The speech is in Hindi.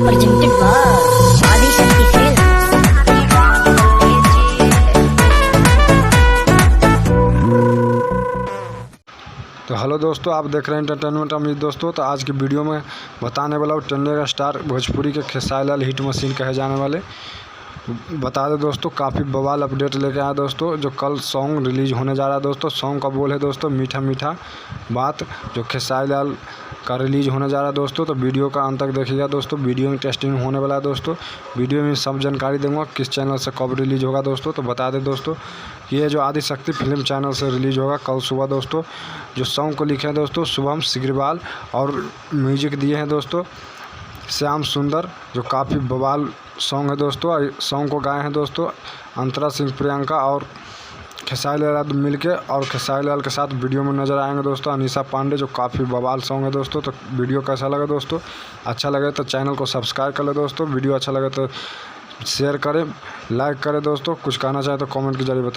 presented by Adi Shakti Films. तो हेलो दोस्तों, आप देख रहे हैं एंटरटेनमेंट अमित दोस्तों। तो आज की वीडियो में बताने वाला हूँ टन्ने का स्टार भोजपुरी के खेसारी लाल हिट मशीन कहे जाने वाले। बता दें दोस्तों, काफ़ी बवाल अपडेट लेके आया दोस्तों। जो कल सॉन्ग रिलीज़ होने जा रहा है दोस्तों, सॉन्ग का बोल है दोस्तों मीठा मीठा बात, जो खेसारी लाल का रिलीज़ होने जा रहा है दोस्तों। तो वीडियो का अंत तक देखिएगा दोस्तों, वीडियो में टेस्टिंग होने वाला है दोस्तों। वीडियो में सब जानकारी दूंगा किस चैनल से कब रिलीज़ होगा दोस्तों। तो बता दें दोस्तों, ये जो आदि शक्ति फिल्म चैनल से रिलीज़ होगा कल सुबह दोस्तों। जो सॉन्ग को लिखे हैं दोस्तों शुभम सिग्रीवाल और म्यूजिक दिए हैं दोस्तों श्याम सुंदर, जो काफ़ी बवाल सॉन्ग है दोस्तों। सॉन्ग को गाए हैं दोस्तों अंतरा सिंह प्रियंका और खेसारी लाल मिल के, और खेसारी लाल के साथ वीडियो में नज़र आएंगे दोस्तों अनीशा पांडे, जो काफ़ी बवाल सॉन्ग है दोस्तों। तो वीडियो कैसा लगा दोस्तों? अच्छा लगे तो चैनल को सब्सक्राइब कर ले दोस्तों। वीडियो अच्छा लगे तो शेयर करें, लाइक करें दोस्तों। कुछ कहना चाहे तो कमेंट के जरिए बताएं।